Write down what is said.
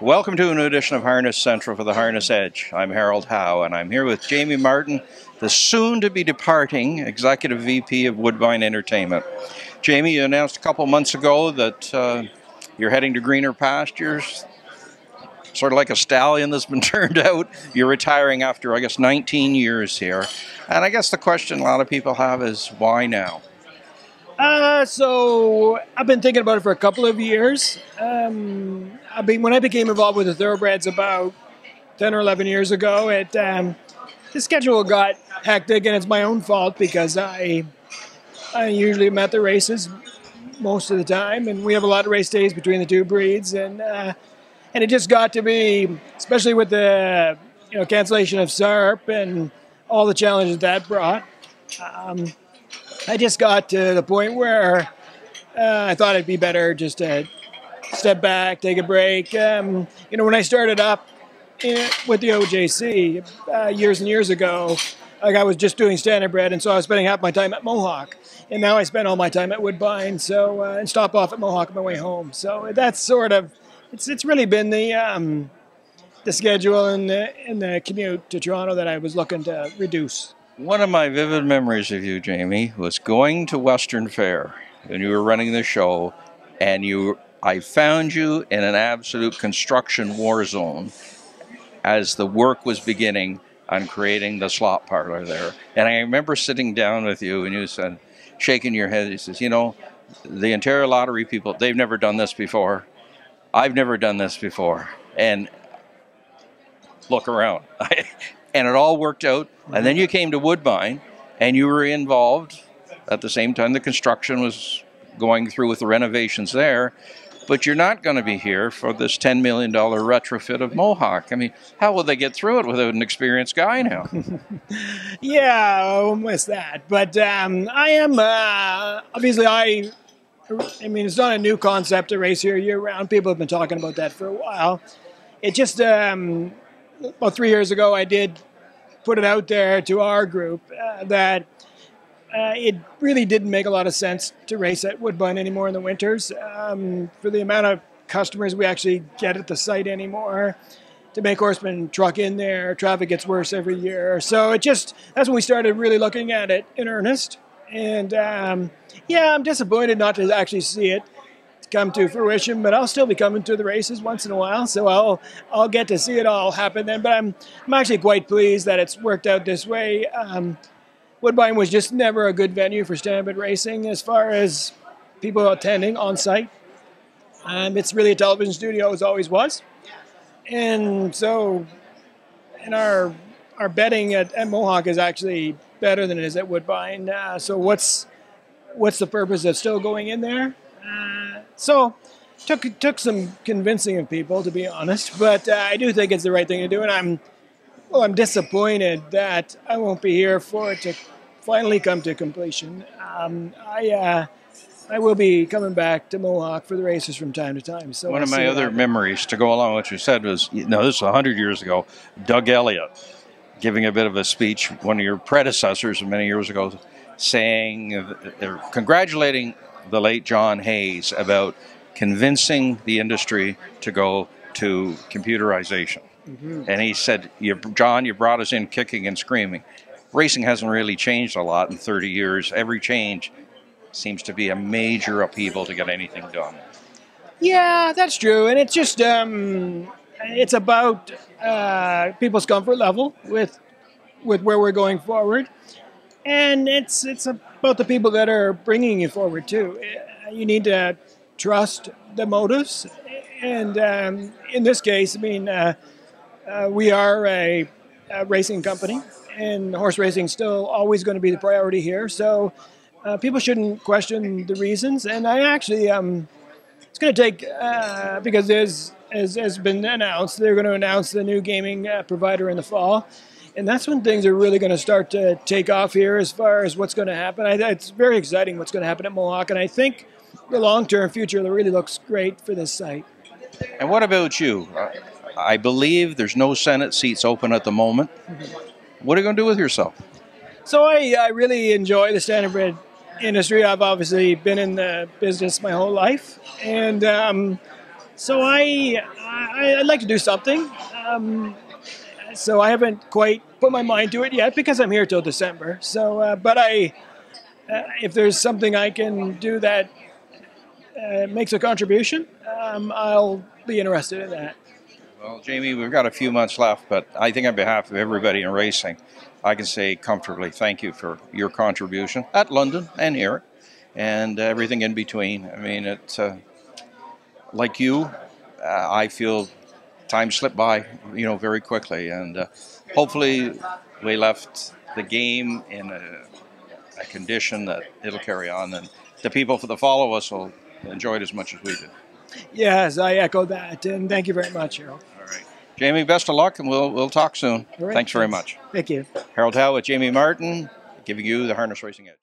Welcome to a new edition of Harness Central for the Harness Edge. I'm Harold Howe, and I'm here with Jamie Martin, the soon-to-be departing Executive VP of Woodbine Entertainment. Jamie, you announced a couple months ago that you're heading to greener pastures, sort of like a stallion that's been turned out. You're retiring after, I guess, 19 years here. And I guess the question a lot of people have is, why now? So I've been thinking about it for a couple of years. When I became involved with the Thoroughbreds about 10 or 11 years ago, the schedule got hectic, and it's my own fault because I usually am at the races most of the time, and we have a lot of race days between the two breeds, and it just got to be, especially with the cancellation of SARP and all the challenges that brought. I just got to the point where I thought it'd be better just to step back, take a break. When I started up with the OJC years and years ago, I was just doing standardbred, and so I was spending half my time at Mohawk. And now I spend all my time at Woodbine, and stop off at Mohawk on my way home. So that's sort of, it's really been the schedule and the commute to Toronto that I was looking to reduce. One of my vivid memories of you, Jamie, was going to Western Fair, and you were running the show, and I found you in an absolute construction war zone as the work was beginning on creating the slot parlor there. And I remember sitting down with you, and you said, shaking your head, he says, the Ontario Lottery people, they've never done this before. I've never done this before. And look around. And it all worked out. And then you came to Woodbine, and you were involved at the same time the construction was going through with the renovations there. But you're not going to be here for this $10 million retrofit of Mohawk. I mean, how will they get through it without an experienced guy now? Yeah, I'll miss that. But I am, obviously, I mean, it's not a new concept to race here year-round. People have been talking about that for a while. It just, about 3 years ago, I did put it out there to our group that it really didn't make a lot of sense to race at Woodbine anymore in the winters for the amount of customers we actually get at the site anymore. To make horsemen truck in there, traffic gets worse every year. So that's when we started really looking at it in earnest. And yeah, I'm disappointed not to actually see it come to fruition, but I'll still be coming to the races once in a while, so I'll get to see it all happen then. But I'm actually quite pleased that it's worked out this way. Woodbine was just never a good venue for standardbred racing as far as people attending on site. It's really a television studio, as always was, and so our betting at Mohawk is actually better than it is at Woodbine. So what's the purpose of still going in there? So took some convincing of people, to be honest, but I do think it's the right thing to do, and I'm disappointed that I won't be here for it to finally come to completion. I will be coming back to Mohawk for the races from time to time. So one of my other memories to go along with what you said was, this was 100 years ago, Doug Elliott giving a bit of a speech, one of your predecessors many years ago, saying, congratulating the late John Hayes about convincing the industry to go to computerization. Mm-hmm. And he said, John, you brought us in kicking and screaming. Racing hasn't really changed a lot in 30 years. Every change seems to be a major upheaval to get anything done. Yeah, that's true. And it's just, it's about people's comfort level with where we're going forward. And it's about the people that are bringing you forward, too. You need to trust the motives. And in this case, I mean, we are a racing company, and horse racing is still always going to be the priority here. So people shouldn't question the reasons. And I actually, it's going to take, because as has been announced, they're going to announce the new gaming provider in the fall. And that's when things are really going to start to take off here as far as what's going to happen. It's very exciting what's going to happen at Mohawk, and I think the long-term future really looks great for this site. And what about you? I believe there's no Senate seats open at the moment. Mm-hmm. What are you going to do with yourself? So I really enjoy the standardbred industry. I've obviously been in the business my whole life, and so I I'd like to do something. So I haven't quite put my mind to it yet because I'm here till December. So, but if there's something I can do that makes a contribution, I'll be interested in that. Well, Jamie, we've got a few months left, but I think on behalf of everybody in racing, I can say comfortably thank you for your contribution at London and here and everything in between. I mean, it's like you, I feel time slipped by, very quickly, and hopefully we left the game in a condition that it'll carry on, and the people that follow us will enjoy it as much as we do. Yes, I echo that, and thank you very much, Harold. All right, Jamie, best of luck, and we'll talk soon. All right, Thanks very much. Thank you. Harold Howe with Jamie Martin, giving you the Harness Racing Edge.